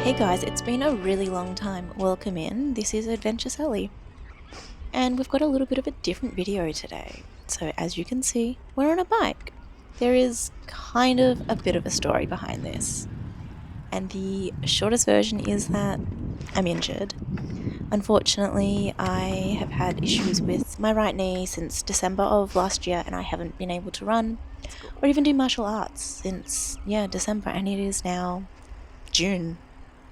Hey guys, it's been a really long time. Welcome in. This is Adventure Sally. And we've got a little bit of a different video today. So as you can see, we're on a bike. There is kind of a bit of a story behind this. And the shortest version is that I'm injured. Unfortunately, I have had issues with my right knee since December of last year, and I haven't been able to run or even do martial arts since, December, and it is now June.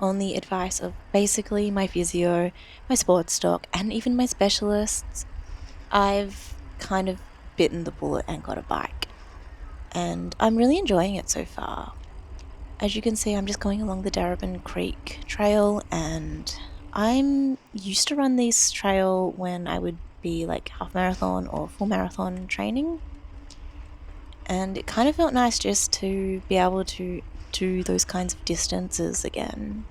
On the advice of basically my physio, my sports doc, and even my specialists, I've kind of bitten the bullet and got a bike. And I'm really enjoying it so far. As you can see, I'm just going along the Darabin Creek Trail, and I'm used to run this trail when I would be like half marathon or full marathon training. And it kind of felt nice just to be able to do those kinds of distances again,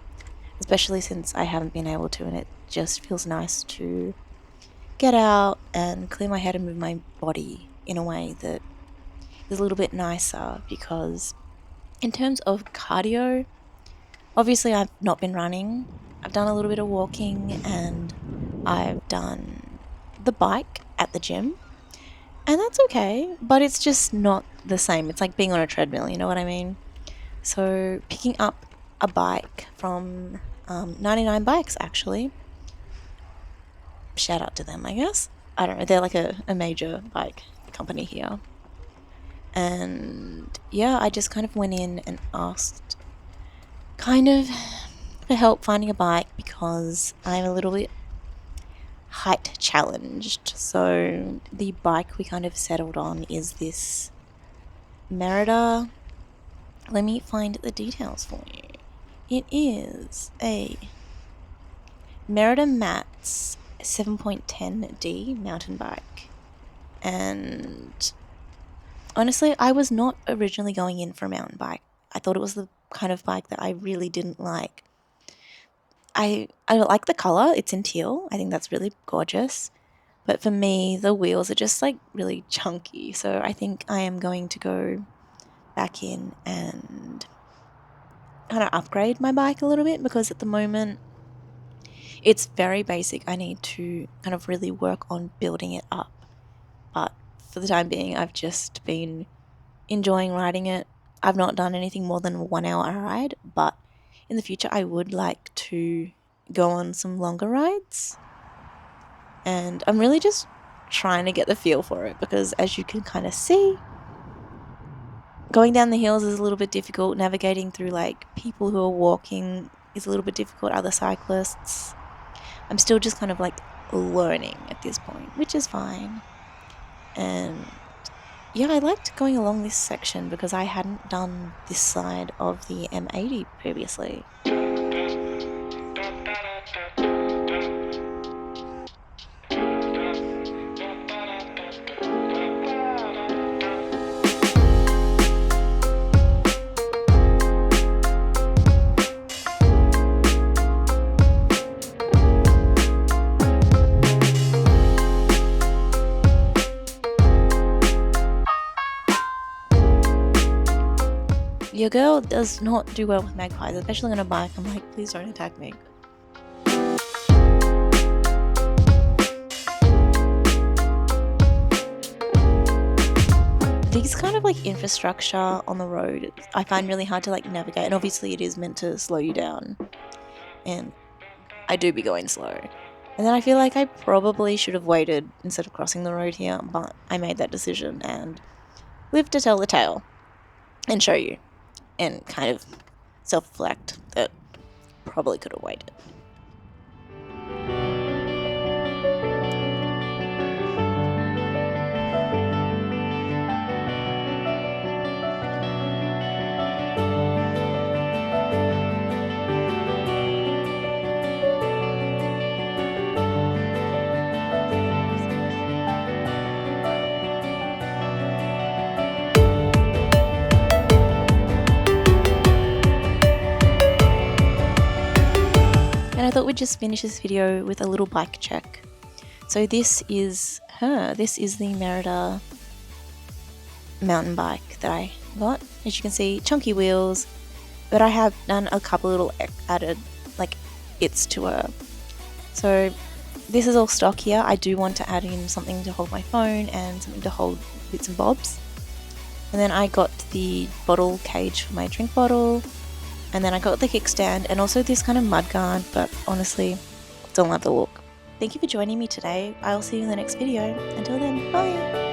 especially since I haven't been able to, and it just feels nice to get out and clear my head and move my body in a way that is a little bit nicer. Because in terms of cardio, obviously I've not been running. I've done a little bit of walking, and I've done the bike at the gym, and that's okay, but it's just not the same. It's like being on a treadmill, you know what I mean? So picking up a bike from 99 Bikes, actually. Shout out to them, I guess. I don't know, they're like a major bike company here. And yeah, I just kind of went in and asked kind of for help finding a bike because I'm a little bit height challenged. So the bike we kind of settled on is this Merida. Let me find the details for you. It is a Merida Matts 7.10D mountain bike. And honestly, I was not originally going in for a mountain bike. I thought it was the kind of bike that I really didn't like. I like the color. It's in teal. I think that's really gorgeous. But for me, the wheels are just like really chunky. So I think I am going to go back in and kind of upgrade my bike a little bit, because at the moment it's very basic. I need to kind of really work on building it up. But for the time being, I've just been enjoying riding it. I've not done anything more than a 1 hour ride, but in the future I would like to go on some longer rides. And I'm really just trying to get the feel for it, because as you can kind of see, going down the hills is a little bit difficult. Navigating through like people who are walking is a little bit difficult, other cyclists. I'm still just kind of like learning at this point, which is fine. And yeah, I liked going along this section because I hadn't done this side of the M80 previously. Your girl does not do well with magpies, especially on a bike. I'm like, please don't attack me. These kind of like infrastructure on the road, I find really hard to like navigate, and obviously it is meant to slow you down, and I do be going slow. And then I feel like I probably should have waited instead of crossing the road here, but I made that decision and live to tell the tale and show you, and kind of self-reflect that probably could have waited. And I thought we'd just finish this video with a little bike check. So this is her. This is the Merida mountain bike that I got. As you can see, chunky wheels, but I have done a couple little added like bits to her. So this is all stock here. I do want to add in something to hold my phone and something to hold bits and bobs. And then I got the bottle cage for my drink bottle, and then I got the kickstand and also this kind of mud guard, but honestly, don't love the look. Thank you for joining me today. I'll see you in the next video. Until then, bye!